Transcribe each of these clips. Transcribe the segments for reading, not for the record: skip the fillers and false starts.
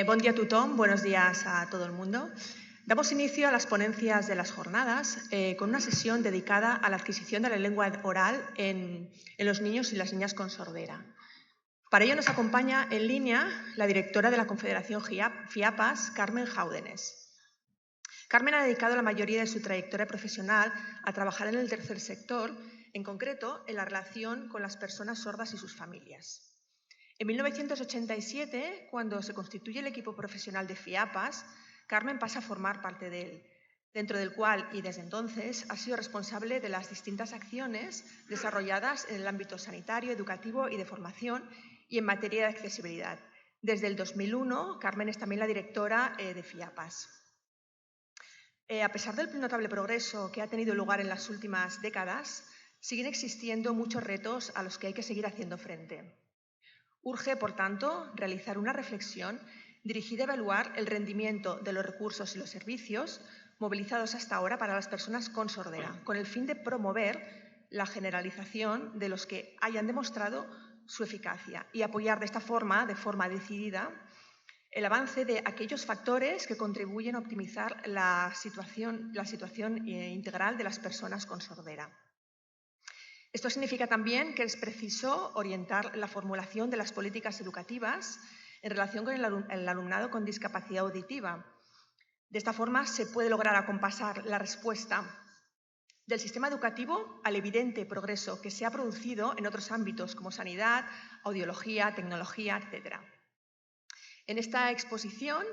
Bon dia a tothom, buenos días a todo el mundo. Damos inicio a las ponencias de las jornadas con una sesión dedicada a la adquisición de la lengua oral en los niños y las niñas con sordera. Para ello nos acompaña en línea la directora de la Confederación FIAPAS, Carmen Jáudenes. Carmen ha dedicado la mayoría de su trayectoria profesional a trabajar en el tercer sector, en concreto en la relación con las personas sordas y sus familias. En 1987, cuando se constituye el equipo profesional de FIAPAS, Carmen pasa a formar parte de él, dentro del cual, y desde entonces, ha sido responsable de las distintas acciones desarrolladas en el ámbito sanitario, educativo y de formación y en materia de accesibilidad. Desde el 2001, Carmen es también la directora de FIAPAS. A pesar del notable progreso que ha tenido lugar en las últimas décadas, siguen existiendo muchos retos a los que hay que seguir haciendo frente. Urge, por tanto, realizar una reflexión dirigida a evaluar el rendimiento de los recursos y los servicios movilizados hasta ahora para las personas con sordera, con el fin de promover la generalización de los que hayan demostrado su eficacia y apoyar de esta forma, de forma decidida, el avance de aquellos factores que contribuyen a optimizar la situación integral de las personas con sordera. Esto significa también que es preciso orientar la formulación de las políticas educativas en relación con el alumnado con discapacidad auditiva. De esta forma se puede lograr acompasar la respuesta del sistema educativo al evidente progreso que se ha producido en otros ámbitos como sanidad, audiología, tecnología, etc. En esta exposición,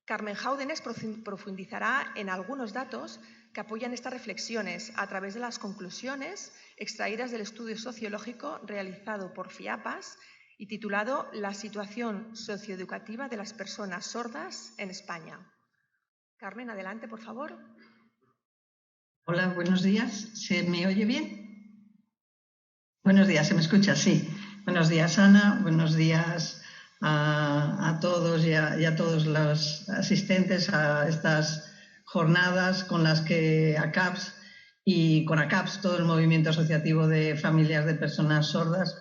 Carmen Jáudenes profundizará en algunos datos que apoyan estas reflexiones a través de las conclusiones extraídas del estudio sociológico realizado por FIAPAS y titulado La situación socioeducativa de las personas sordas en España. Carmen, adelante, por favor. Hola, buenos días. ¿Se me oye bien? Buenos días, ¿se me escucha? Sí. Buenos días, Ana. Buenos días a todos y a todos los asistentes a estas jornadas con las que ACAPS y con ACAPS, todo el movimiento asociativo de familias de personas sordas,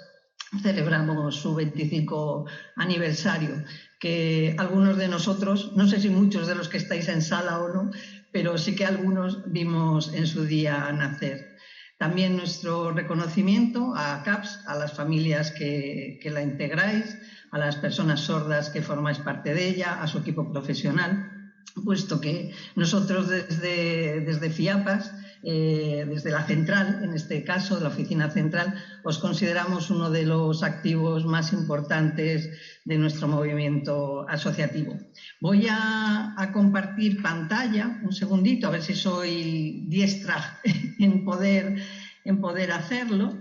celebramos su 25 aniversario, que algunos de nosotros, no sé si muchos de los que estáis en sala o no, pero sí que algunos vimos en su día nacer. También nuestro reconocimiento a ACAPS, a las familias que la integráis, a las personas sordas que formáis parte de ella, a su equipo profesional, puesto que nosotros desde FIAPAS, desde la central, en este caso, la oficina central, os consideramos uno de los activos más importantes de nuestro movimiento asociativo. Voy a compartir pantalla, un segundito, a ver si soy diestra en poder hacerlo.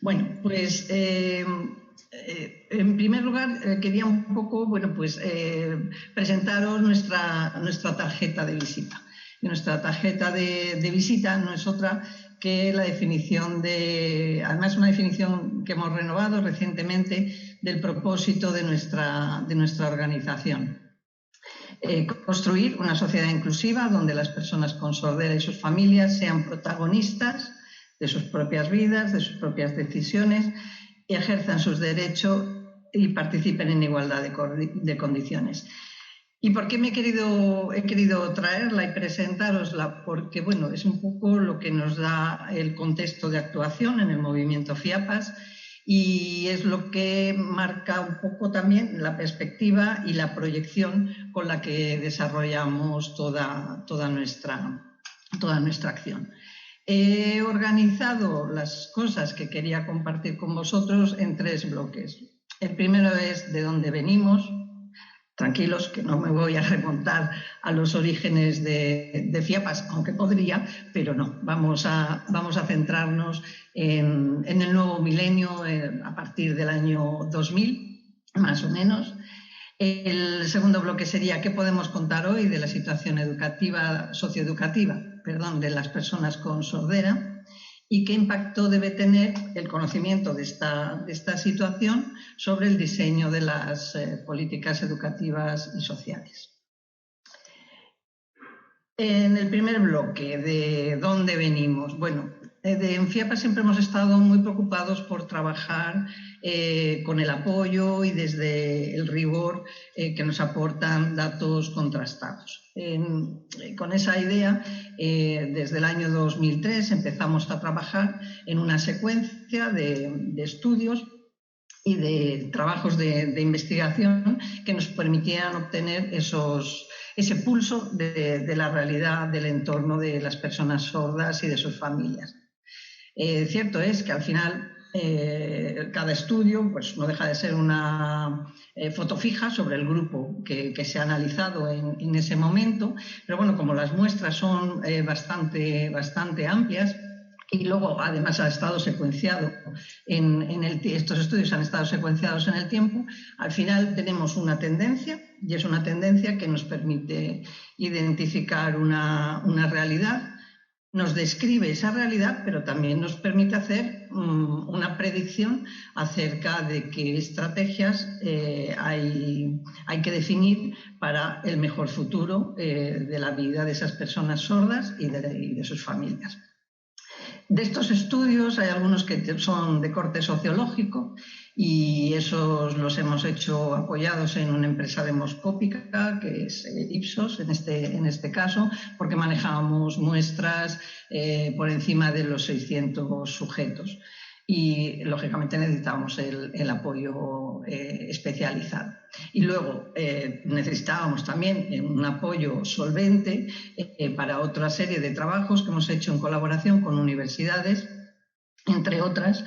Bueno, pues en primer lugar quería un poco, presentaros nuestra tarjeta de visita. Y nuestra tarjeta de visita no es otra que la definición además una definición que hemos renovado recientemente del propósito de nuestra organización. Construir una sociedad inclusiva donde las personas con sordera y sus familias sean protagonistas de sus propias vidas, de sus propias decisiones y ejerzan sus derechos y participen en igualdad de condiciones. ¿Y por qué he querido traerla y presentárosla? Porque, bueno, es un poco lo que nos da el contexto de actuación en el movimiento FIAPAS y es lo que marca un poco también la perspectiva y la proyección con la que desarrollamos toda nuestra acción. He organizado las cosas que quería compartir con vosotros en 3 bloques. El primero es de dónde venimos. Tranquilos, que no me voy a remontar a los orígenes de FIAPAS, aunque podría, pero no. Vamos a centrarnos en el nuevo milenio a partir del año 2000, más o menos. El segundo bloque sería qué podemos contar hoy de la situación socioeducativa de las personas con sordera y qué impacto debe tener el conocimiento de esta situación sobre el diseño de las políticas educativas y sociales. En el primer bloque, ¿de dónde venimos? Bueno, en FIAPA siempre hemos estado muy preocupados por trabajar con el apoyo y desde el rigor que nos aportan datos contrastados. Con esa idea, desde el año 2003 empezamos a trabajar en una secuencia de estudios y de trabajos de investigación que nos permitían obtener ese pulso de la realidad del entorno de las personas sordas y de sus familias. Cierto es que al final cada estudio pues, no deja de ser una foto fija sobre el grupo que se ha analizado en ese momento, pero bueno, como las muestras son bastante amplias, y luego además ha estado secuenciado estos estudios han estado secuenciados en el tiempo, al final tenemos una tendencia, y es una tendencia que nos permite identificar una realidad. Nos describe esa realidad, pero también nos permite hacer una predicción acerca de qué estrategias hay que definir para el mejor futuro de la vida de esas personas sordas y de sus familias. De estos estudios hay algunos que son de corte sociológico y esos los hemos hecho apoyados en una empresa demoscópica que es Ipsos en este caso, porque manejábamos muestras por encima de los 600 sujetos y lógicamente necesitábamos el apoyo especializado. Y luego necesitábamos también un apoyo solvente para otra serie de trabajos que hemos hecho en colaboración con universidades, entre otras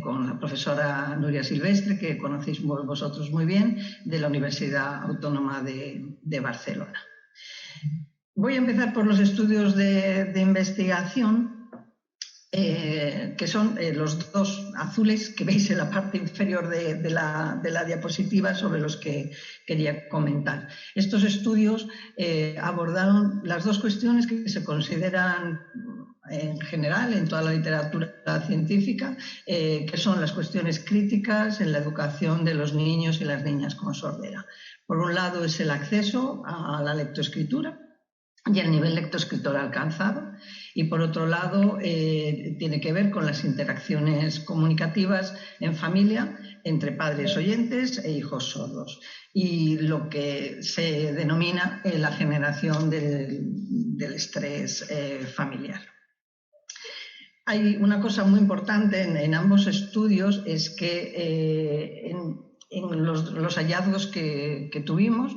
con la profesora Núria Silvestre, que conocéis vosotros muy bien, de la Universidad Autónoma de Barcelona. Voy a empezar por los estudios de investigación, que son los dos azules que veis en la parte inferior de la diapositiva, sobre los que quería comentar. Estos estudios abordaron las dos cuestiones que se consideran en general en toda la literatura científica, que son las cuestiones críticas en la educación de los niños y las niñas con sordera. Por un lado es el acceso a la lectoescritura y el nivel lectoescritor alcanzado, y por otro lado tiene que ver con las interacciones comunicativas en familia entre padres oyentes e hijos sordos, y lo que se denomina la generación del estrés familiar. Hay una cosa muy importante en ambos estudios, es que en los hallazgos que tuvimos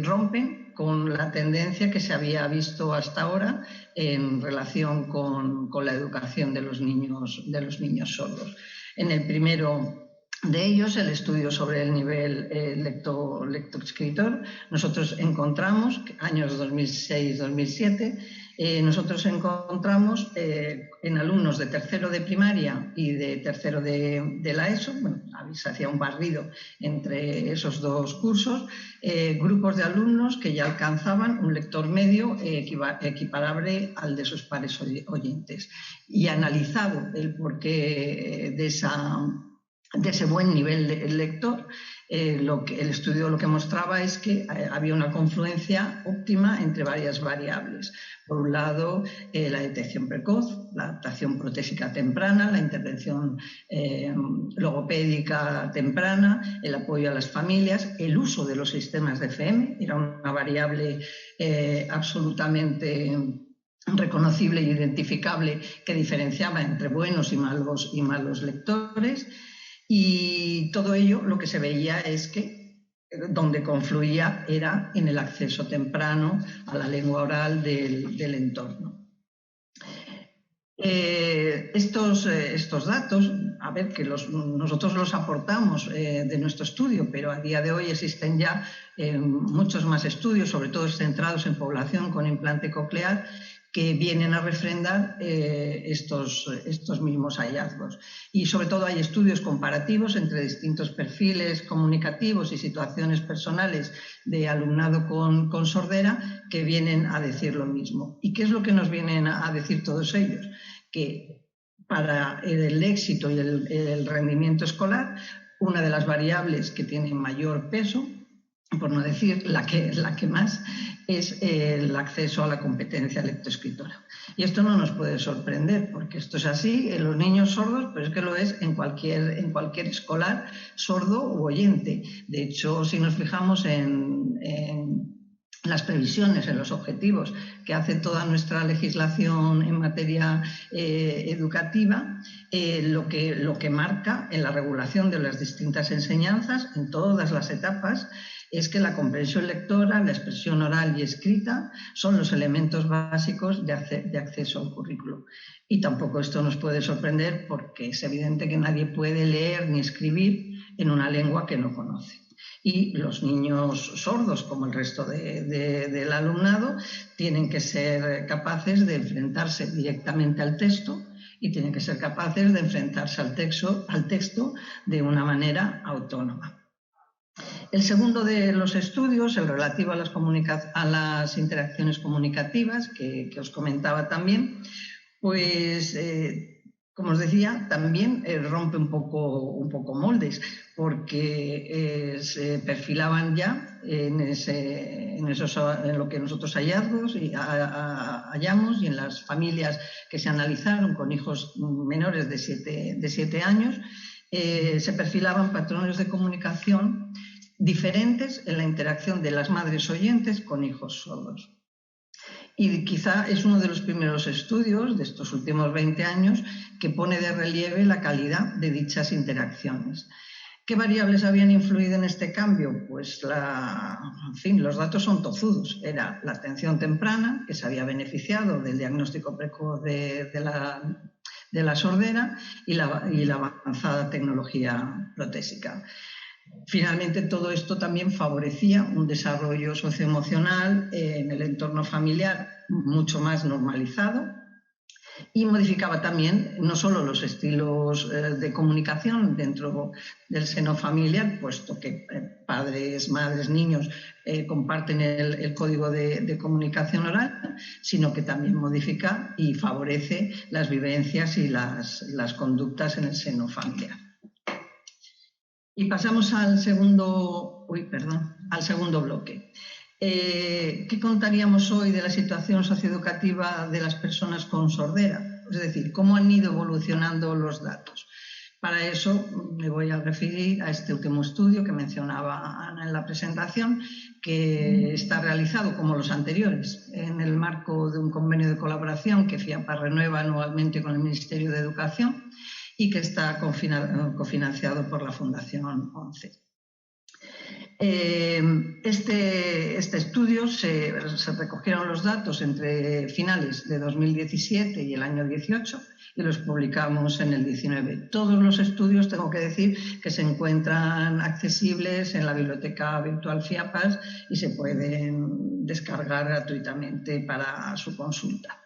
rompen con la tendencia que se había visto hasta ahora en relación con la educación de los niños sordos. En el primero de ellos, el estudio sobre el nivel lectoescritor, nosotros encontramos, años 2006-2007, nosotros encontramos en alumnos de tercero de primaria y de tercero de la ESO, bueno, se hacía un barrido entre esos dos cursos, grupos de alumnos que ya alcanzaban un lector medio equiparable al de sus pares oyentes. Y analizado el porqué de ese buen nivel de lector, el estudio lo que mostraba es que había una confluencia óptima entre varias variables. Por un lado, la detección precoz, la adaptación protésica temprana, la intervención logopédica temprana, el apoyo a las familias, el uso de los sistemas de FM, era una variable absolutamente reconocible e identificable que diferenciaba entre buenos y malos lectores. Y todo ello lo que se veía es que donde confluía era en el acceso temprano a la lengua oral del entorno. Estos datos, a ver, que nosotros los aportamos de nuestro estudio, pero a día de hoy existen ya muchos más estudios, sobre todo centrados en población con implante coclear, que vienen a refrendar estos mismos hallazgos. Y sobre todo hay estudios comparativos entre distintos perfiles comunicativos y situaciones personales de alumnado con sordera que vienen a decir lo mismo. ¿Y qué es lo que nos vienen a decir todos ellos? Que para el éxito y el rendimiento escolar, una de las variables que tiene mayor peso por no decir la que más, es el acceso a la competencia lectoescritora. Y esto no nos puede sorprender, porque esto es así en los niños sordos, pero es que lo es en cualquier escolar sordo u oyente. De hecho, si nos fijamos en las previsiones, en los objetivos que hace toda nuestra legislación en materia educativa, lo que marca en la regulación de las distintas enseñanzas en todas las etapas es que la comprensión lectora, la expresión oral y escrita son los elementos básicos de acceso al currículo. Y tampoco esto nos puede sorprender, porque es evidente que nadie puede leer ni escribir en una lengua que no conoce. Y los niños sordos, como el resto del alumnado, tienen que ser capaces de enfrentarse directamente al texto y tienen que ser capaces de enfrentarse al texto de una manera autónoma. El segundo de los estudios, el relativo a las interacciones comunicativas, que os comentaba también, pues como os decía, también rompe un poco moldes, porque se perfilaban ya en lo que nosotros hallamos y en las familias que se analizaron con hijos menores de 7 años, se perfilaban patrones de comunicación diferentes en la interacción de las madres oyentes con hijos sordos. Y quizá es uno de los primeros estudios de estos últimos 20 años que pone de relieve la calidad de dichas interacciones. ¿Qué variables habían influido en este cambio? Pues, en fin, los datos son tozudos. Era la atención temprana, que se había beneficiado del diagnóstico precoz de la sordera, y la avanzada tecnología protésica. Finalmente, todo esto también favorecía un desarrollo socioemocional en el entorno familiar mucho más normalizado y modificaba también no solo los estilos de comunicación dentro del seno familiar, puesto que padres, madres, niños comparten el código de comunicación oral, sino que también modifica y favorece las vivencias y las conductas en el seno familiar. Y pasamos al segundo bloque. ¿Qué contaríamos hoy de la situación socioeducativa de las personas con sordera? Es decir, ¿cómo han ido evolucionando los datos? Para eso me voy a referir a este último estudio que mencionaba Ana en la presentación, que está realizado, como los anteriores, en el marco de un convenio de colaboración que FIAPA renueva anualmente con el Ministerio de Educación y que está cofinanciado por la Fundación ONCE. Este estudio se recogieron los datos entre finales de 2017 y el año 18 y los publicamos en el 19. Todos los estudios, tengo que decir, que se encuentran accesibles en la biblioteca virtual FIAPAS y se pueden descargar gratuitamente para su consulta.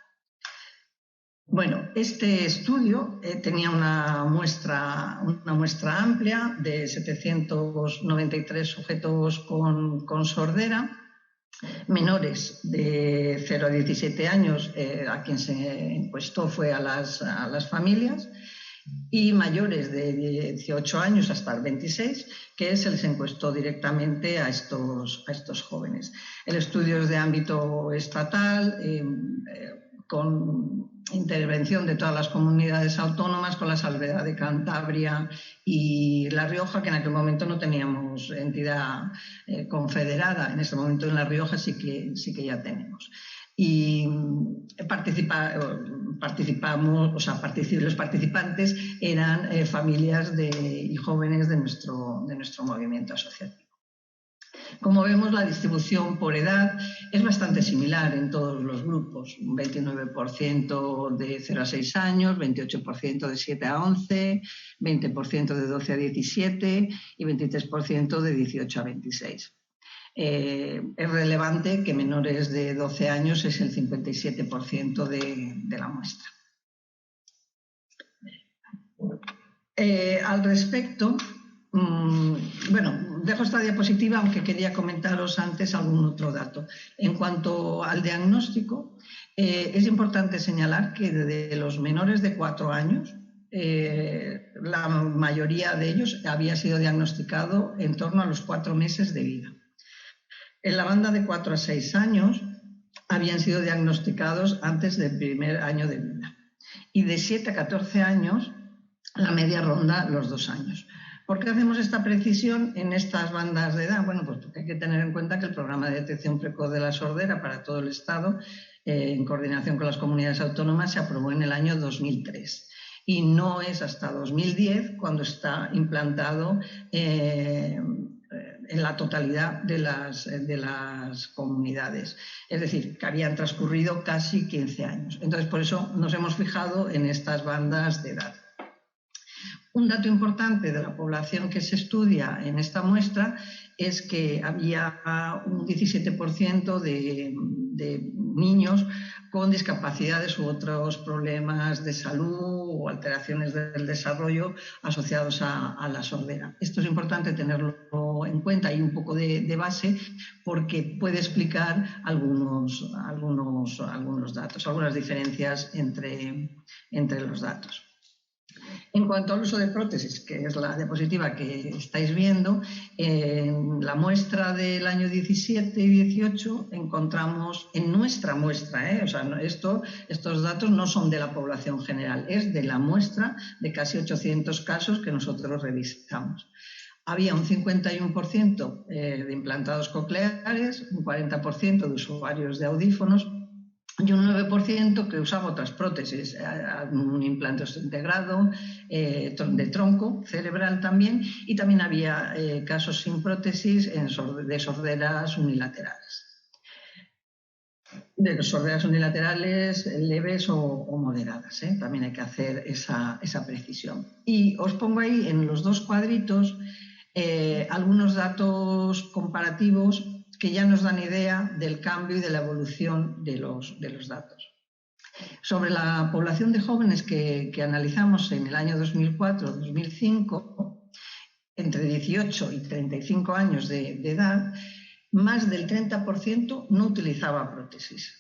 Bueno, este estudio tenía una muestra amplia de 793 sujetos con sordera, menores de 0 a 17 años, a quien se encuestó fue a las familias, y mayores de 18 años hasta el 26, que se les encuestó directamente a estos jóvenes. El estudio es de ámbito estatal, con intervención de todas las comunidades autónomas, con la salvedad de Cantabria y La Rioja, que en aquel momento no teníamos entidad confederada. En este momento en La Rioja sí que ya tenemos. Y los participantes eran familias y jóvenes de nuestro movimiento asociativo. Como vemos, la distribución por edad es bastante similar en todos los grupos, un 29% de 0 a 6 años, 28% de 7 a 11, 20% de 12 a 17 y 23% de 18 a 26. Es relevante que menores de 12 años es el 57% de la muestra. Al respecto, bueno, dejo esta diapositiva, aunque quería comentaros antes algún otro dato. En cuanto al diagnóstico, es importante señalar que de los menores de 4 años, la mayoría de ellos había sido diagnosticado en torno a los 4 meses de vida. En la banda de 4 a 6 años habían sido diagnosticados antes del primer año de vida. Y de 7 a 14 años, la media ronda los 2 años. ¿Por qué hacemos esta precisión en estas bandas de edad? Bueno, pues porque hay que tener en cuenta que el programa de detección precoz de la sordera para todo el Estado, en coordinación con las comunidades autónomas, se aprobó en el año 2003. Y no es hasta 2010 cuando está implantado en la totalidad de las comunidades. Es decir, que habían transcurrido casi 15 años. Entonces, por eso nos hemos fijado en estas bandas de edad. Un dato importante de la población que se estudia en esta muestra es que había un 17% de niños con discapacidades u otros problemas de salud o alteraciones del desarrollo asociados a la sordera. Esto es importante tenerlo en cuenta y un poco de base porque puede explicar algunos datos, algunas diferencias entre los datos. En cuanto al uso de prótesis, que es la diapositiva que estáis viendo, en la muestra del año 17 y 18 encontramos, en nuestra muestra, o sea, estos datos no son de la población general, es de la muestra de casi 800 casos que nosotros revisamos. Había un 51% de implantados cocleares, un 40% de usuarios de audífonos, y un 9% que usaba otras prótesis, un implante integrado, de tronco cerebral también, y también había casos sin prótesis de sorderas unilaterales. De sorderas unilaterales leves o moderadas, también hay que hacer esa precisión. Y os pongo ahí en los dos cuadritos algunos datos comparativos que ya nos dan idea del cambio y de la evolución de los datos. Sobre la población de jóvenes que analizamos en el año 2004-2005, entre 18 y 35 años de edad, más del 30% no utilizaba prótesis.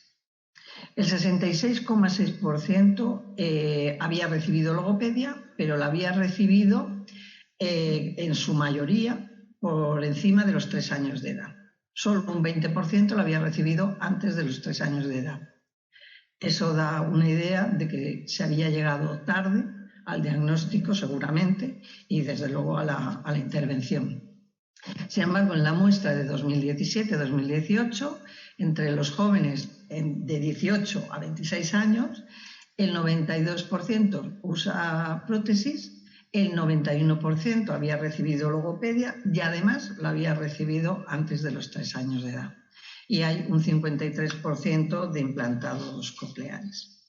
El 66,6% había recibido logopedia, pero la había recibido en su mayoría por encima de los 3 años de edad. Solo un 20% lo había recibido antes de los 3 años de edad. Eso da una idea de que se había llegado tarde al diagnóstico, seguramente, y desde luego a la intervención. Sin embargo, en la muestra de 2017-2018, entre los jóvenes de 18 a 26 años, el 92% usa prótesis, el 91% había recibido logopedia y además la había recibido antes de los 3 años de edad. Y hay un 53% de implantados cocleares.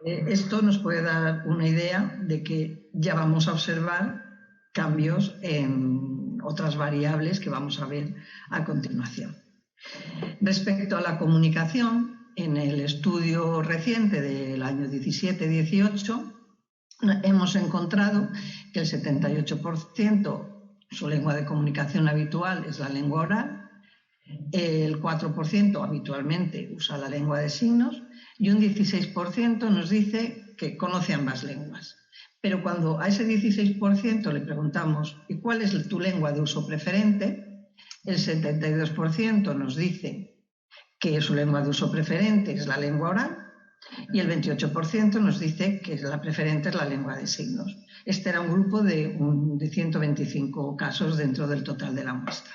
Esto nos puede dar una idea de que ya vamos a observar cambios en otras variables que vamos a ver a continuación. Respecto a la comunicación, en el estudio reciente del año 17-18, hemos encontrado que el 78% su lengua de comunicación habitual es la lengua oral, el 4% habitualmente usa la lengua de signos y un 16% nos dice que conoce ambas lenguas. Pero cuando a ese 16% le preguntamos ¿y cuál es tu lengua de uso preferente?, el 72% nos dice que su lengua de uso preferente es la lengua oral y el 28% nos dice que la preferente es la lengua de signos. Este era un grupo de 125 casos dentro del total de la muestra.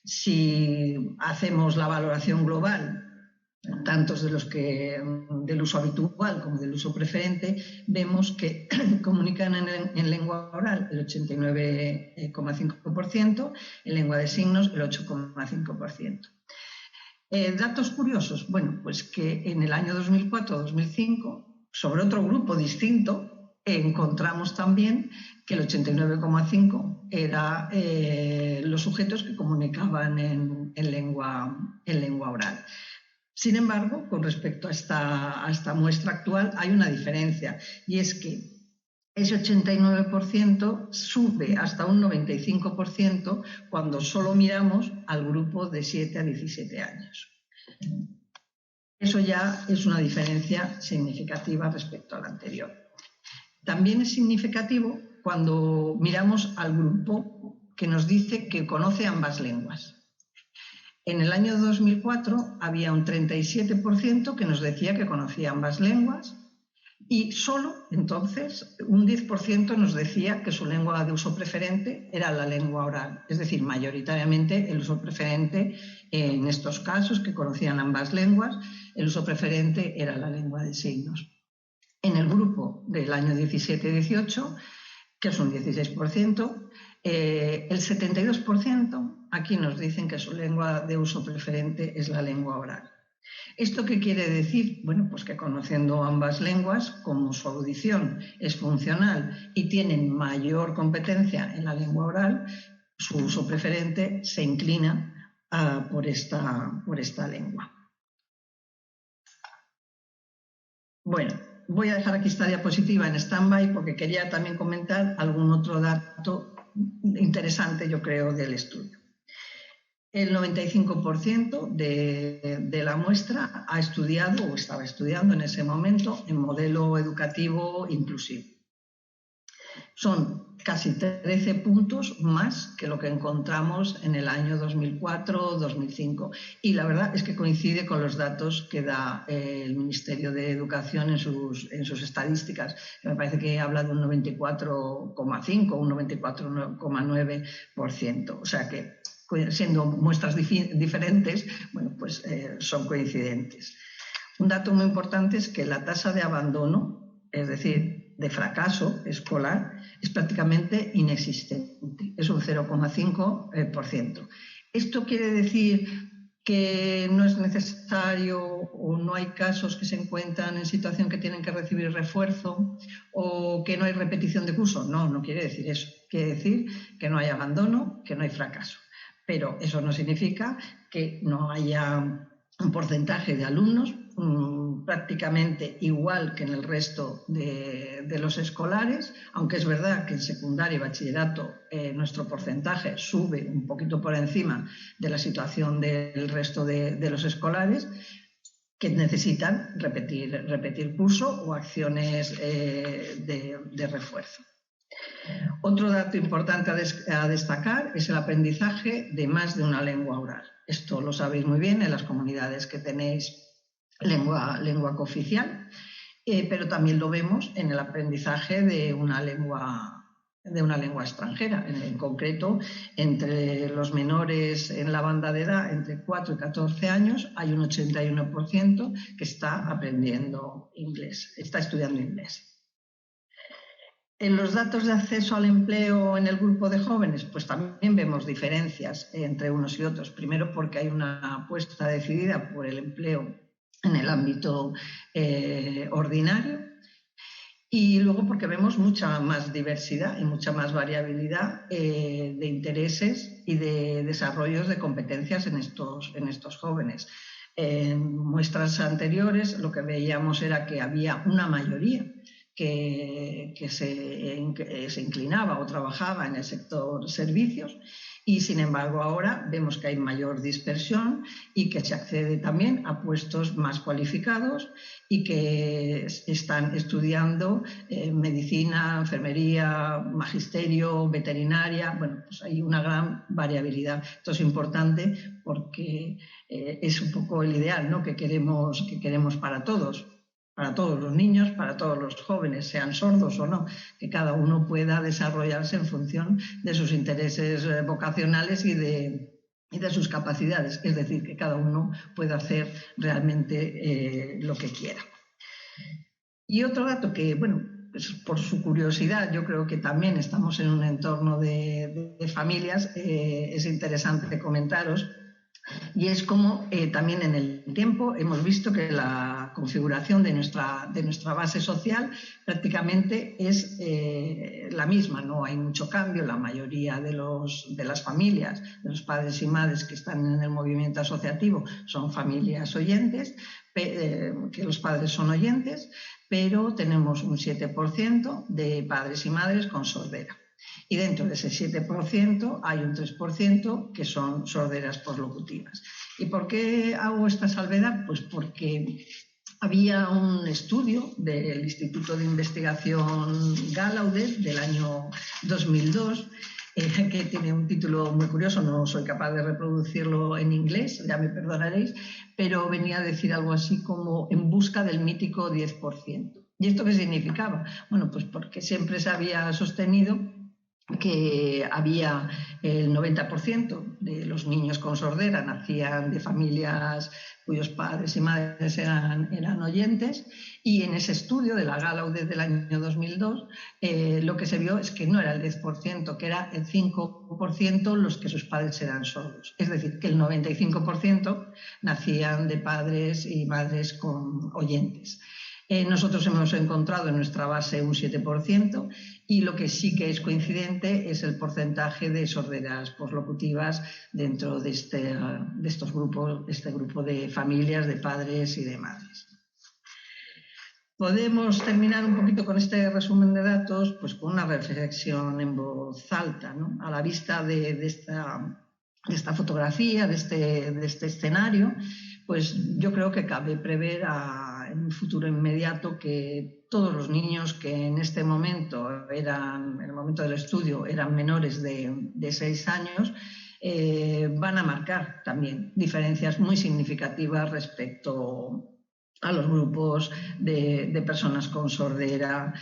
Si hacemos la valoración global, tanto del uso habitual como del uso preferente, vemos que comunican en lengua oral el 89,5%, en lengua de signos el 8,5%. Datos curiosos, bueno, pues que en el año 2004-2005, sobre otro grupo distinto, encontramos también que el 89,5% eran los sujetos que comunicaban en lengua oral. Sin embargo, con respecto a esta muestra actual hay una diferencia, y es que ese 89% sube hasta un 95% cuando solo miramos al grupo de 7 a 17 años. Eso ya es una diferencia significativa respecto al anterior. También es significativo cuando miramos al grupo que nos dice que conoce ambas lenguas. En el año 2004 había un 37% que nos decía que conocía ambas lenguas y solo entonces un 10% nos decía que su lengua de uso preferente era la lengua oral. Es decir, mayoritariamente el uso preferente en estos casos, que conocían ambas lenguas, el uso preferente era la lengua de signos. En el grupo del año 17-18, que es un 16%, el 72% aquí nos dicen que su lengua de uso preferente es la lengua oral. ¿Esto qué quiere decir? Bueno, pues que conociendo ambas lenguas, como su audición es funcional y tienen mayor competencia en la lengua oral, su uso preferente se inclina por esta lengua. Bueno, voy a dejar aquí esta diapositiva en stand-by porque quería también comentar algún otro dato interesante, yo creo, del estudio. El 95% de la muestra ha estudiado o estaba estudiando en ese momento en modelo educativo inclusivo. Son casi 13 puntos más que lo que encontramos en el año 2004-2005. Y la verdad es que coincide con los datos que da el Ministerio de Educación en sus estadísticas. Me parece que habla de un 94,5 o un 94,9%. O sea que, siendo muestras diferentes, bueno, pues son coincidentes. Un dato muy importante es que la tasa de abandono, es decir, de fracaso escolar, es prácticamente inexistente, es un 0,5%. ¿Esto quiere decir que no es necesario o no hay casos que se encuentran en situación que tienen que recibir refuerzo o que no hay repetición de curso? No, no quiere decir eso. Quiere decir que no hay abandono, que no hay fracaso. Pero eso no significa que no haya un porcentaje de alumnos prácticamente igual que en el resto de los escolares, aunque es verdad que en secundaria y bachillerato nuestro porcentaje sube un poquito por encima de la situación del resto de los escolares, que necesitan repetir curso o acciones de refuerzo. Otro dato importante a destacar es el aprendizaje de más de una lengua oral. Esto lo sabéis muy bien en las comunidades que tenéis lengua cooficial, pero también lo vemos en el aprendizaje de una lengua extranjera. En concreto, entre los menores en la banda de edad entre 4 y 14 años hay un 81% que está aprendiendo inglés, está estudiando inglés. En los datos de acceso al empleo en el grupo de jóvenes, pues también vemos diferencias entre unos y otros. Primero porque hay una apuesta decidida por el empleo en el ámbito ordinario y luego porque vemos mucha más diversidad y mucha más variabilidad de intereses y de desarrollos de competencias en estos jóvenes. En muestras anteriores lo que veíamos era que había una mayoría que se inclinaba o trabajaba en el sector servicios y, sin embargo, ahora vemos que hay mayor dispersión y que se accede también a puestos más cualificados y que están estudiando medicina, enfermería, magisterio, veterinaria. Bueno, pues hay una gran variabilidad. Esto es importante porque es un poco el ideal, ¿no?, que queremos para todos los niños, para todos los jóvenes, sean sordos o no, que cada uno pueda desarrollarse en función de sus intereses vocacionales y de sus capacidades, es decir, que cada uno pueda hacer realmente lo que quiera. Y otro dato que, bueno, pues por su curiosidad, yo creo que también estamos en un entorno de familias, es interesante comentaros. Y es como también en el tiempo hemos visto que la configuración de nuestra base social prácticamente es la misma, no hay mucho cambio. La mayoría de las familias, de los padres y madres que están en el movimiento asociativo son familias oyentes, que los padres son oyentes, pero tenemos un 7% de padres y madres con sordera. Y dentro de ese 7% hay un 3% que son sorderas poslocutivas. ¿Y por qué hago esta salvedad? Pues porque había un estudio del Instituto de Investigación Gallaudet del año 2002 que tiene un título muy curioso, no soy capaz de reproducirlo en inglés, ya me perdonaréis, pero venía a decir algo así como en busca del mítico 10%. ¿Y esto qué significaba? Bueno, pues porque siempre se había sostenido que había el 90% de los niños con sordera nacían de familias cuyos padres y madres eran oyentes, y en ese estudio de la Gallaudet del año 2002 lo que se vio es que no era el 10%, que era el 5% los que sus padres eran sordos. Es decir, que el 95% nacían de padres y madres con oyentes. Nosotros hemos encontrado en nuestra base un 7%, y lo que sí que es coincidente es el porcentaje de sorderas poslocutivas dentro de estos grupos, este grupo de familias, de padres y de madres. Podemos terminar un poquito con este resumen de datos pues con una reflexión en voz alta, ¿no? A la vista de esta fotografía, de este escenario, pues yo creo que cabe prever en un futuro inmediato que todos los niños que en este momento en el momento del estudio, eran menores de 6 años, van a marcar también diferencias muy significativas respecto a los grupos de personas con sordera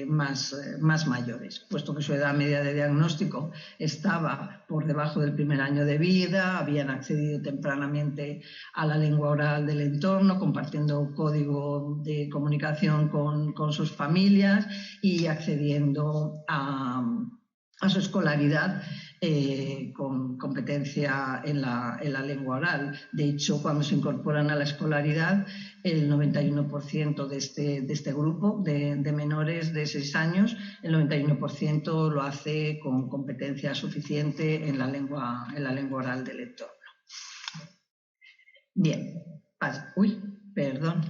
más mayores, puesto que su edad media de diagnóstico estaba por debajo del primer año de vida, habían accedido tempranamente a la lengua oral del entorno, compartiendo código de comunicación con sus familias y accediendo a su escolaridad con competencia en la lengua oral. De hecho, cuando se incorporan a la escolaridad, el 91% de este grupo de menores de 6 años, el 91% lo hace con competencia suficiente en la lengua oral del entorno. Bien, perdón.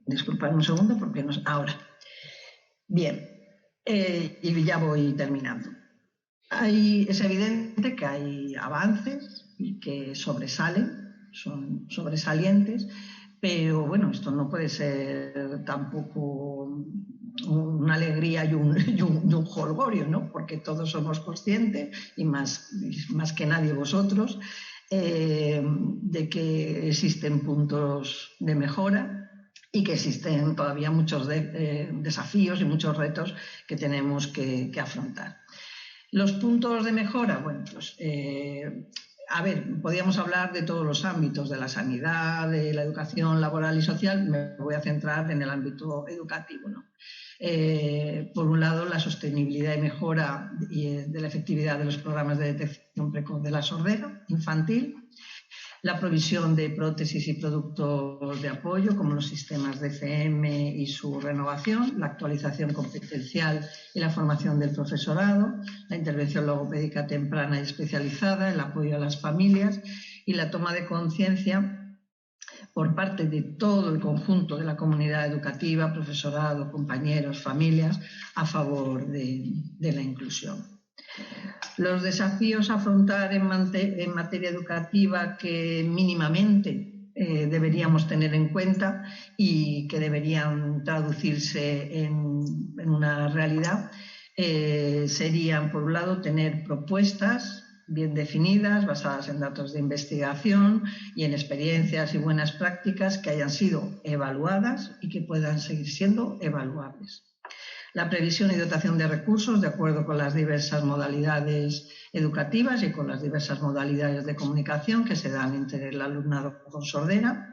Disculpad un segundo porque ahora. Bien, y ya voy terminando. Es evidente que hay avances y que sobresalen, son sobresalientes, pero bueno, esto no puede ser tampoco una alegría y un jolgorio, ¿no? Porque todos somos conscientes, y más que nadie vosotros, de que existen puntos de mejora y que existen todavía muchos desafíos y muchos retos que tenemos que afrontar. Los puntos de mejora, bueno, pues podríamos hablar de todos los ámbitos, de la sanidad, de la educación laboral y social. Me voy a centrar en el ámbito educativo, ¿no? Por un lado, la sostenibilidad y mejora de la efectividad de los programas de detección precoz de la sordera infantil, la provisión de prótesis y productos de apoyo, como los sistemas DCM y su renovación, la actualización competencial y la formación del profesorado, la intervención logopédica temprana y especializada, el apoyo a las familias y la toma de conciencia por parte de todo el conjunto de la comunidad educativa, profesorado, compañeros, familias, a favor de la inclusión. Los desafíos a afrontar en materia educativa que mínimamente deberíamos tener en cuenta y que deberían traducirse en una realidad serían, por un lado, tener propuestas bien definidas, basadas en datos de investigación y en experiencias y buenas prácticas que hayan sido evaluadas y que puedan seguir siendo evaluables. La previsión y dotación de recursos de acuerdo con las diversas modalidades educativas y con las diversas modalidades de comunicación que se dan entre el alumnado con sordera.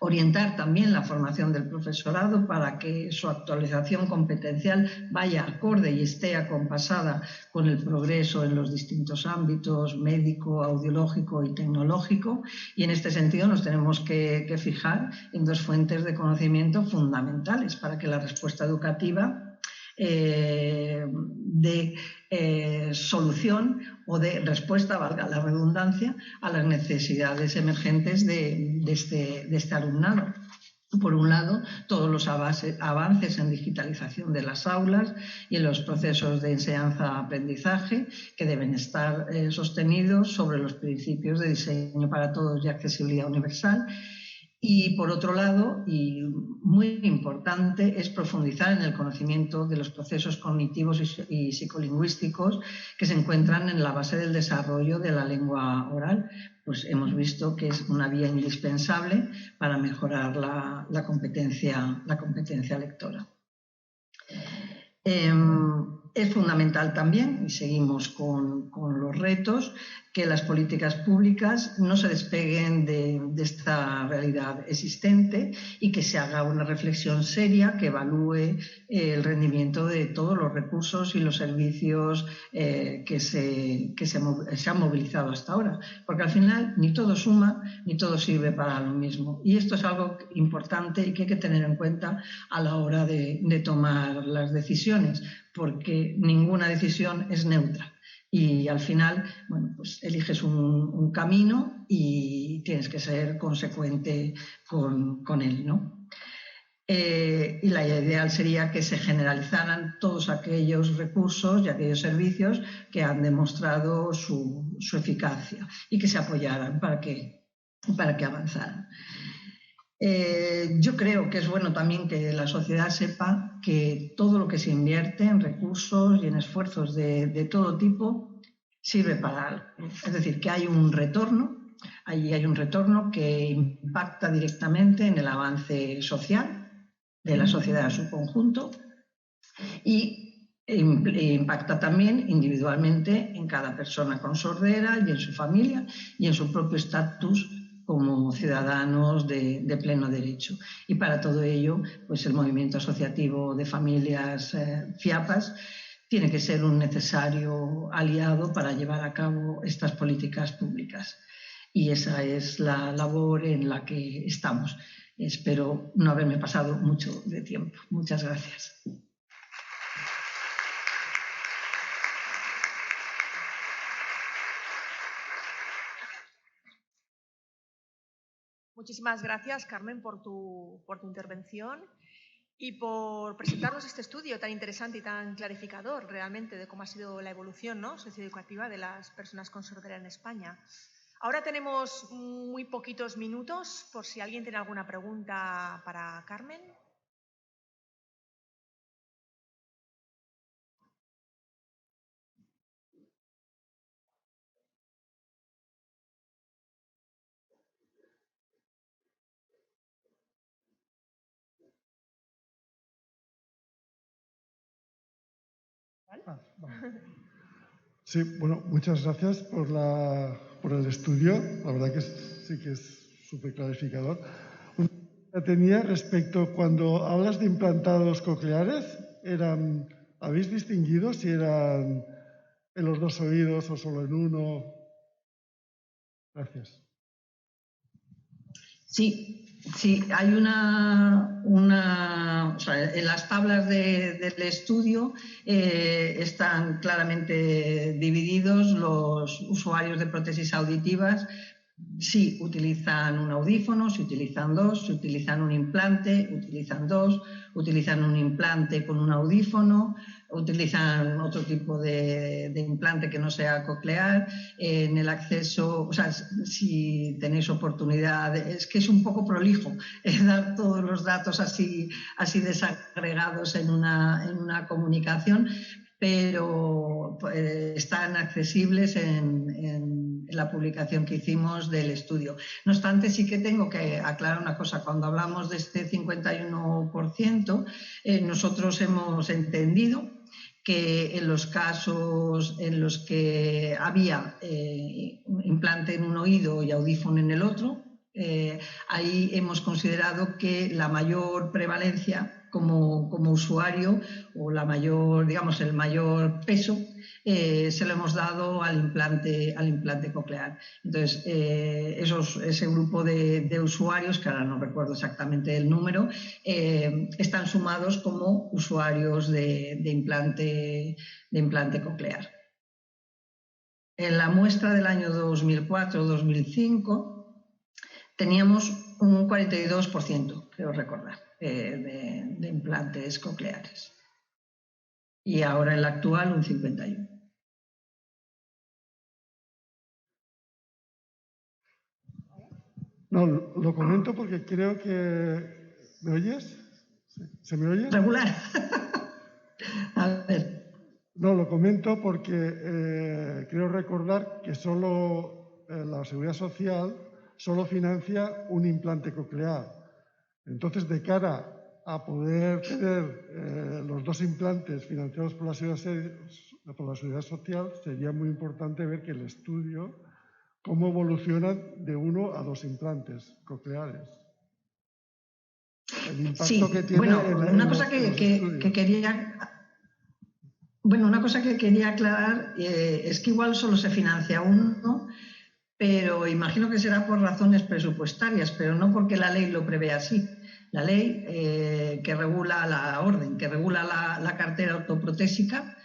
Orientar también la formación del profesorado para que su actualización competencial vaya acorde y esté acompasada con el progreso en los distintos ámbitos médico, audiológico y tecnológico. Y en este sentido nos tenemos que fijar en dos fuentes de conocimiento fundamentales para que la respuesta educativa de solución o de respuesta, valga la redundancia, a las necesidades emergentes de este alumnado. Por un lado, todos los avances en digitalización de las aulas y en los procesos de enseñanza-aprendizaje que deben estar sostenidos sobre los principios de diseño para todos y accesibilidad universal. Y por otro lado, y muy importante, es profundizar en el conocimiento de los procesos cognitivos y psicolingüísticos que se encuentran en la base del desarrollo de la lengua oral. Pues hemos visto que es una vía indispensable para mejorar la competencia lectora. Es fundamental también, y seguimos con los retos, que las políticas públicas no se despeguen de esta realidad existente y que se haga una reflexión seria que evalúe el rendimiento de todos los recursos y los servicios que se han movilizado hasta ahora. Porque al final ni todo suma ni todo sirve para lo mismo. Y esto es algo importante y que hay que tener en cuenta a la hora de tomar las decisiones, porque ninguna decisión es neutra. Y al final, bueno, pues eliges un camino y tienes que ser consecuente con él, ¿no? Y la ideal sería que se generalizaran todos aquellos recursos y aquellos servicios que han demostrado su eficacia y que se apoyaran para que avanzaran. Yo creo que es bueno también que la sociedad sepa que todo lo que se invierte en recursos y en esfuerzos de todo tipo sirve para algo. Es decir, que hay un retorno, hay un retorno que impacta directamente en el avance social de la sociedad en su conjunto y impacta también individualmente en cada persona con sordera y en su familia y en su propio estatus como ciudadanos de pleno derecho. Y para todo ello, pues el movimiento asociativo de familias FIAPAS tiene que ser un necesario aliado para llevar a cabo estas políticas públicas. Y esa es la labor en la que estamos. Espero no haberme pasado mucho de tiempo. Muchas gracias. Muchísimas gracias, Carmen, por tu intervención y por presentarnos este estudio tan interesante y tan clarificador realmente de cómo ha sido la evolución, ¿no?, socioeducativa de las personas con sordera en España. Ahora tenemos muy poquitos minutos por si alguien tiene alguna pregunta para Carmen. Sí, bueno, muchas gracias por el estudio. La verdad que sí que es súper clarificador. Una pregunta tenía respecto, cuando hablas de implantados cocleares, ¿habéis distinguido si eran en los dos oídos o solo en uno? Gracias. Sí, hay o sea, en las tablas del estudio están claramente divididos los usuarios de prótesis auditivas. Si utilizan un audífono, si utilizan dos, si utilizan un implante, utilizan dos, utilizan un implante con un audífono, utilizan otro tipo de implante que no sea coclear. En el acceso, o sea, si tenéis oportunidad, es que es un poco prolijo dar todos los datos así desagregados en una comunicación, pero están accesibles en la publicación que hicimos del estudio. No obstante, sí que tengo que aclarar una cosa. Cuando hablamos de este 51%, nosotros hemos entendido que en los casos en los que había implante en un oído y audífono en el otro, ahí hemos considerado que la mayor prevalencia como usuario, o el mayor peso, se lo hemos dado al implante coclear. Entonces, ese grupo de usuarios, que ahora no recuerdo exactamente el número, están sumados como usuarios de implante coclear. En la muestra del año 2004-2005 teníamos un 42%, creo recordar, de implantes cocleares. Y ahora en la actual un 51%. No, lo comento porque creo que... ¿Me oyes? ¿Se me oye? Regular. A ver. No, lo comento porque creo recordar que solo la Seguridad Social solo financia un implante coclear. Entonces, de cara a poder tener los 2 implantes financiados por la Seguridad Social, sería muy importante ver que el estudio, cómo evolucionan de 1 a 2 implantes cocleares. El impacto Sí, que tiene una cosa que quería... Bueno, una cosa que quería aclarar es que igual solo se financia uno, pero imagino que será por razones presupuestarias, pero no porque la ley lo prevé así. La ley que regula la orden, que regula la cartera ortoprotésica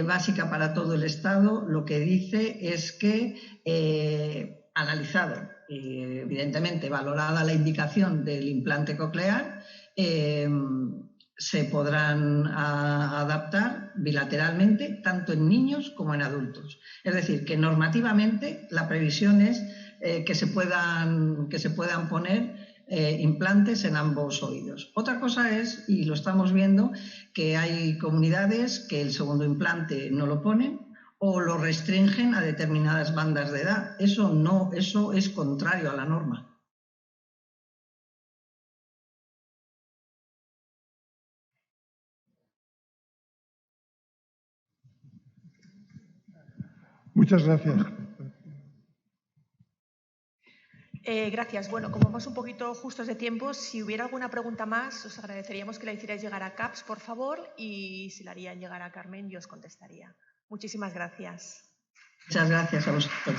básica para todo el Estado, lo que dice es que, analizado, evidentemente valorada la indicación del implante coclear, se podrán adaptar bilateralmente tanto en niños como en adultos. Es decir, que normativamente la previsión es que se puedan poner implantes en ambos oídos. Otra cosa es, y lo estamos viendo, que hay comunidades que el segundo implante no lo ponen o lo restringen a determinadas bandas de edad. Eso es contrario a la norma. Muchas gracias. Gracias. Bueno, como vamos un poquito justos de tiempo, si hubiera alguna pregunta más, os agradeceríamos que la hicierais llegar a CAPS, por favor, y si la harían llegar a Carmen, yo os contestaría. Muchísimas gracias. Muchas gracias a vosotros.